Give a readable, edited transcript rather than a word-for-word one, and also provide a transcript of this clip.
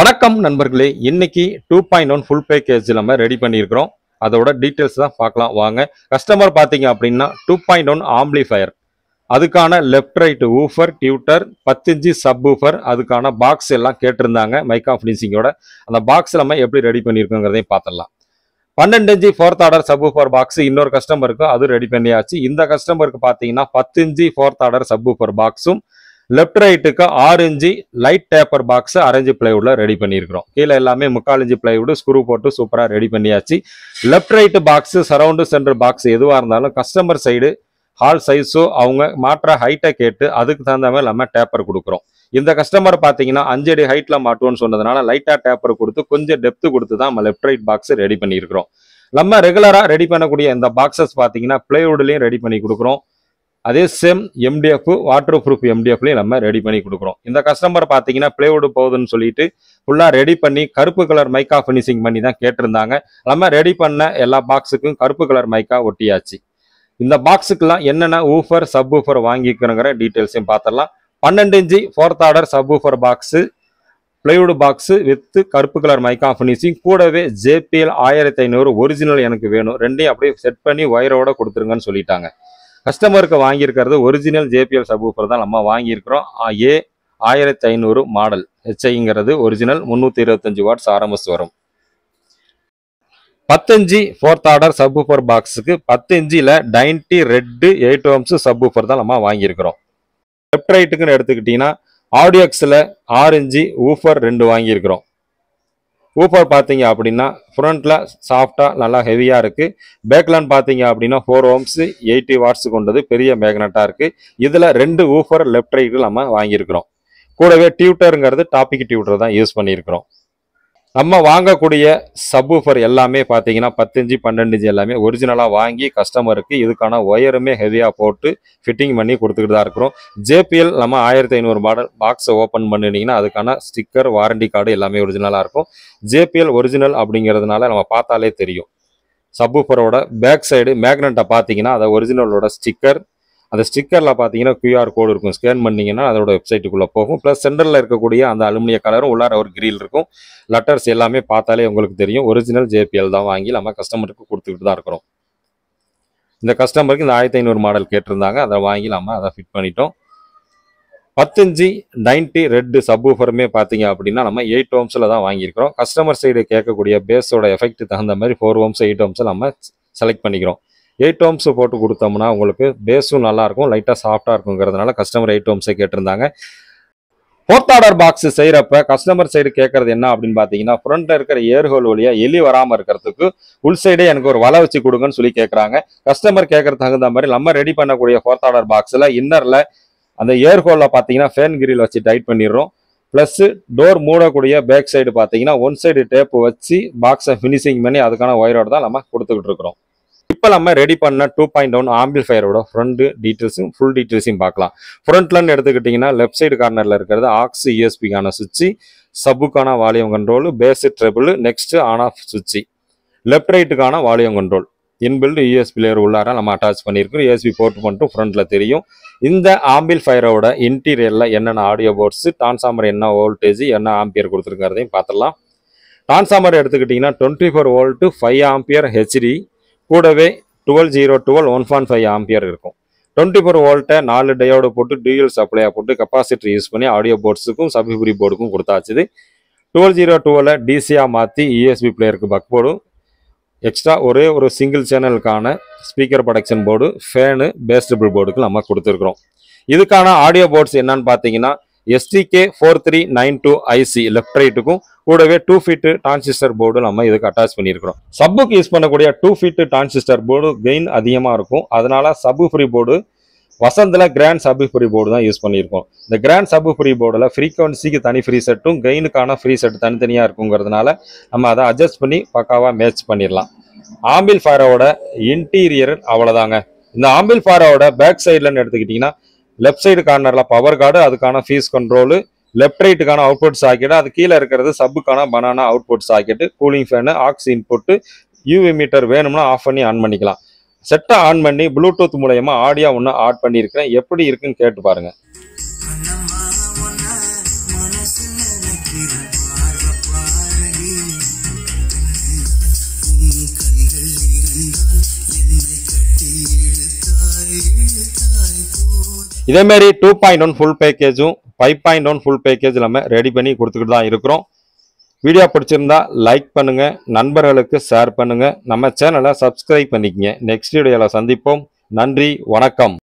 வணக்கம் நண்பர்களே, இன்னைக்கு 2.1 ஃபுல் பேக்கேஜ் நம்ம ரெடி பண்ணியிருக்கிறோம். அதோட டீட்டெயில்ஸ் தான் பார்க்கலாம் வாங்க. கஸ்டமர் பார்த்தீங்க அப்படின்னா 2.1 ஆம்பிளிஃபயர், அதுக்கான left right woofer, tweeter, 10 inch sub woofer, அதுக்கான பாக்ஸ் எல்லாம் கேட்டிருந்தாங்க மைக்கா ஃபினிஷிங்கோட. அந்த பாக்ஸ் நம்ம எப்படி ரெடி பண்ணியிருக்கோங்கிறதையும் பார்த்துடலாம். 12 inch fourth order sub woofer box இன்னொரு கஸ்டமருக்கு அது ரெடி பண்ணியாச்சு. இந்த கஸ்டமருக்கு பார்த்தீங்கன்னா 10 inch fourth order sub woofer பாக்ஸும் லெஃப்ட் ரைட்டுக்கு 6 inch light taper box arrange பிளைவுட்ல ரெடி பண்ணியிருக்கிறோம். கீழே எல்லாமே 3/4 இன்ச்சு பிளைவுட் ஸ்க்ரூ போட்டு சூப்பராக ரெடி பண்ணியாச்சு. Left right box, surround centre box எதுவாக இருந்தாலும் கஸ்டமர் சைடு ஹால் சைஸோ அவங்க மாற்ற ஹைட்டை கேட்டு அதுக்கு தகுந்த மாதிரி நம்ம டேப்பர் கொடுக்குறோம். இந்த கஸ்டமர் பார்த்தீங்கன்னா 5 அடி ஹைட்ல மாட்டுவோன்னு சொன்னதுனால லைட்டாக டேப்பர் கொடுத்து கொஞ்சம் டெப்த்து கொடுத்து தான் நம்ம லெஃப்ட் ரைட் பாக்ஸ் ரெடி பண்ணியிருக்கிறோம். நம்ம ரெகுலராக ரெடி பண்ணக்கூடிய இந்த பாக்ஸஸ் பார்த்தீங்கன்னா பிளைவுட்லையும் ரெடி பண்ணி கொடுக்குறோம். அதே சேம் எம்டிஎஃப் வாட்டர் ப்ரூஃப் எம்டிஎஃப்லையும் நம்ம ரெடி பண்ணி கொடுக்குறோம். இந்த கஸ்டமர் பார்த்தீங்கன்னா பிளைவுட் போகுதுன்னு சொல்லிட்டு ஃபுல்லாக ரெடி பண்ணி கருப்பு கலர் மைக்கா ஃபினிஷிங் பண்ணி தான் கேட்டிருந்தாங்க. நம்ம ரெடி பண்ண எல்லா பாக்ஸுக்கும் கருப்பு கலர் மைக்கா ஒட்டியாச்சு. இந்த பாக்ஸுக்கெல்லாம் என்னென்ன ஊஃபர் சப் ஊஃபர் வாங்கிக்கிறோங்கிற டீட்டெயில்ஸையும் பார்த்துடலாம். 12 inch fourth order sub woofer box, plywood box with கருப்பு கலர் மைக்கா ஃபினிஷிங், கூடவே JPL 1500 ஒரிஜினல் எனக்கு வேணும். ரெண்டையும் அப்படியே செட் பண்ணி ஒயரோட கொடுத்துருங்கன்னு சொல்லிட்டாங்க. கஸ்டமருக்கு வாங்கியிருக்கிறது ஒரிஜினல் JPL சப் ஊஃபர் தான் நம்ம வாங்கியிருக்கிறோம். A1500 மாடல் HIங்கிறது ஒரிஜினல் 325 வாட்ஸ் RMS வரும். 10 inch fourth order sub woofer பாக்ஸுக்கு 10 இன்ச்சில் 90 ரெட்டு 8 ohms சப் ஊஃபர் தான் நம்ம வாங்கியிருக்கிறோம். லெஃப்ட் ரைட்டுக்குன்னு எடுத்துக்கிட்டிங்கன்னா ஆடியோக்ஸில் 6 இன்ச்சு ஊஃபர் 2 வாங்கியிருக்கிறோம். ஊஃபர் பார்த்தீங்க அப்படின்னா ஃப்ரண்ட்டில் சாஃப்டாக நல்லா ஹெவியாக இருக்குது. பேக்லான் பார்த்தீங்க அப்படின்னா 4 ohms 80 வாட்ஸ் கொண்டது பெரிய மேக்னட்டாக இருக்குது. இதில் 2 ஊஃபர் லெஃப்ட் ரைட்டு நம்ம வாங்கியிருக்கிறோம். கூடவே டியூட்டருங்கிறது டாபிக் டியூட்டர் தான் யூஸ் பண்ணியிருக்கிறோம். நம்ம வாங்கக்கூடிய சப் ஊஃபர் எல்லாமே பார்த்தீங்கன்னா 10 இன்ச்சு 12 இன்ச்சு எல்லாமே ஒரிஜினலாக வாங்கி கஸ்டமருக்கு இதுக்கான ஒயருமே ஹெவியாக போட்டு ஃபிட்டிங் பண்ணி கொடுத்துக்கிட்டு தான் இருக்கிறோம். JPL நம்ம 1500 மாடல் பாக்ஸை ஓப்பன் பண்ணிட்டீங்கன்னா அதுக்கான ஸ்டிக்கர், வாரண்டி கார்டு எல்லாமே ஒரிஜினலாக இருக்கும். JPL ஒரிஜினல் அப்படிங்கிறதுனால நம்ம பார்த்தாலே தெரியும். சப் ஊஃபரோட பேக் சைடு மேக்னெட்டை பார்த்தீங்கன்னா அதை ஒரிஜினலோட ஸ்டிக்கர், அந்த ஸ்டிக்கரில் பார்த்தீங்கன்னா QR கோடு இருக்கும். ஸ்கேன் பண்ணிங்கன்னா அதோட வெப்சைட்டுக்குள்ளே போகும். ப்ளஸ் சென்டரில் இருக்கக்கூடிய அந்த அலுமினிய கலரும் உள்ளார ஒரு கிரில் இருக்கும். லெட்டர்ஸ் எல்லாமே பார்த்தாலே உங்களுக்கு தெரியும். ஒரிஜினல் JPL தான் வாங்கி நம்ம கஸ்டமருக்கு கொடுத்துக்கிட்டு தான் இருக்கிறோம். இந்த கஸ்டமருக்கு இந்த 1500 மாடல் கேட்டிருந்தாங்க, அதை வாங்கி நம்ம அதை ஃபிட் பண்ணிட்டோம். 10 இன்ச்சு 90 ரெட்டு சப் ஊஃபருமே பார்த்தீங்க அப்படின்னா நம்ம 8 ohmஸில் தான் வாங்கியிருக்கிறோம். கஸ்டமர் சைடு கேட்கக்கூடிய பேஸோட எஃபெக்ட் தகுந்த மாதிரி 4 ohms 8 ohms நம்ம செலக்ட் பண்ணிக்கிறோம். 8 ohms போட்டு கொடுத்தோம்னா உங்களுக்கு பேஸும் நல்லாயிருக்கும், லைட்டாக சாஃப்டாக இருக்குங்கிறதுனால கஸ்டமர் 8 ohms கேட்டிருந்தாங்க. ஃபோர்த் ஆர்டர் பாக்ஸ் செய்கிறப்ப கஸ்டமர் சைடு கேட்கறது என்ன அப்படின்னு பார்த்தீங்கன்னா ஃப்ரண்ட்டில் இருக்கிற ஏர்ஹோல் வழியாக எலி வராமல் இருக்கிறதுக்கு உள் சைடே எனக்கு ஒரு வலை வச்சு கொடுங்கன்னு சொல்லி கேட்குறாங்க. கஸ்டமர் கேட்கறது தகுந்த மாதிரி நம்ம ரெடி பண்ணக்கூடிய ஃபோர்த் ஆர்டர் பாக்ஸில் இன்னரில் அந்த ஏர்ஹோலில் பார்த்தீங்கன்னா ஃபேன் கிரில் வச்சு டைட் பண்ணிடுறோம். ப்ளஸ் டோர் மூடக்கூடிய பேக் சைடு பார்த்தீங்கன்னா ஒன் சைடு டேப்பு வச்சு பாக்ஸை ஃபினிஷிங் பண்ணி அதுக்கான ஒயரோடு தான் நம்ம கொடுத்துக்கிட்டு இருக்கிறோம். இப்போ நம்ம ரெடி பண்ண 2.1 ஆம்பிளிஃபயரோட ஃப்ரண்ட் டீட்டெயில்ஸும் ஃபுல் டீட்டெயில்ஸையும் பார்க்கலாம். ஃப்ரண்ட்லன்னு எடுத்துக்கிட்டிங்கன்னா லெஃப்ட் சைடு கார்னரில் இருக்கிறது ஆக்ஸ் ESPக்கான சுவிட்சு, சப்புக்கான volume control, bass treble, next on off சுவிட்சு. லெஃப்ட் ரைட்டுக்கான volume control inbuilt USB player உள்ளார நம்ம அட்டாச் பண்ணியிருக்கிறோம். USB போர்ட் மட்டும் ஃப்ரண்ட்டில் தெரியும். இந்த ஆம்பிளிஃபயரோட இன்டீரியரில் என்னென்ன ஆடியோ போர்ட்ஸு, டிரான்ஸ்ஃபார்மர் என்ன வோல்டேஜ் என்ன ஆம்பியர் கொடுத்துருக்கிறதையும் பார்த்துடலாம். டிரான்ஸ்ஃபார்மர் எடுத்துக்கிட்டிங்கன்னா 24 வோல்ட்டு 5 ஆம்பியர் HD, கூடவே 12-0-12 1.5 ஆம்பியர் இருக்கும். 24 வோல்ட்டை 4 டயோடு போட்டு டியூயல் சப்ளையாக போட்டு கெப்பாசிட்டர் யூஸ் பண்ணி ஆடியோ போர்ட்ஸுக்கும் சப்ஃபிபரி போர்டுக்கும் கொடுத்தாச்சுது. 12-0-12 டிசியாக மாற்றி USB பிளேயருக்கு பக் போர்டும், எக்ஸ்ட்ரா ஒரே ஒரு சிங்கிள் சேனலுக்கான ஸ்பீக்கர் ப்ரொடக்ஷன் போர்டு, ஃபேனு, பேஸ்டபிள் போர்டுக்கு நம்ம கொடுத்துருக்குறோம். இதுக்கான ஆடியோ போர்ட்ஸ் என்னன்னு பார்த்தீங்கன்னா STK4392 IC லெஃப்ட் ரைட்டுக்கும் கூடவே 2 ஃபீட் டிரான்சிஸ்டர் போர்டு நம்ம இதுக்கு அட்டாச் பண்ணியிருக்கிறோம். சப்புக்கு யூஸ் பண்ணக்கூடிய 2 ஃபீட் டிரான்சிஸ்டர் போர்டு கெயின் அதிகமாக இருக்கும். அதனால சப்ஃப்ரீ போர்டு வசந்தில் கிராண்ட் சப்ஃப்ரீ போர்டு தான் யூஸ் பண்ணியிருக்கோம். இந்த கிராண்ட் சப்ஃப்ரீ போர்டில் ஃப்ரீக்வன்சிக்கு தனி ஃப்ரீ செட்டும் கெயினுக்கான ஃப்ரீ செட் தனித்தனியாக இருக்குங்கிறதுனால நம்ம அதை அட்ஜஸ்ட் பண்ணி பக்காவாக மேட்ச் பண்ணிடலாம். ஆம்பிளிஃபயரோட இன்டீரியர் அவ்வளோதாங்க. இந்த ஆம்பிளிஃபயரோட பேக் சைட்லன்னு எடுத்துக்கிட்டிங்கன்னா லெஃப்ட் சைடு கார்னரில் பவர் கார்டு, அதுக்கான ஃபீஸ் கண்ட்ரோலு, லெஃப்ட் ரைட்டுக்கான அவுட்புட் சாக்கெட்டு, அது கீழே இருக்கிறது சப்புக்கான banana output socket, cooling fan, aux input, UV meter வேணும்னா ஆஃப் பண்ணி ஆன் பண்ணிக்கலாம். செட்டை ஆன் பண்ணி ப்ளூடூத் மூலயமா ஆடியோ ஒன்று ஆட் பண்ணியிருக்கிறேன். எப்படி இருக்குன்னு கேட்டு பாருங்கள். இதேமாரி 2.1 ஃபுல் பேக்கேஜும் 5.1 ஃபுல் பேக்கேஜ் நம்ம ரெடி பண்ணி கொடுத்துக்கிட்டு தான் இருக்கிறோம். வீடியோ பிடிச்சிருந்தா லைக் பண்ணுங்க, நண்பர்களுக்கு ஷேர் பண்ணுங்க, நம்ம சேனலை சப்ஸ்கிரைப் பண்ணிக்கங்க. நெக்ஸ்ட் வீடியோவில் சந்திப்போம். நன்றி, வணக்கம்.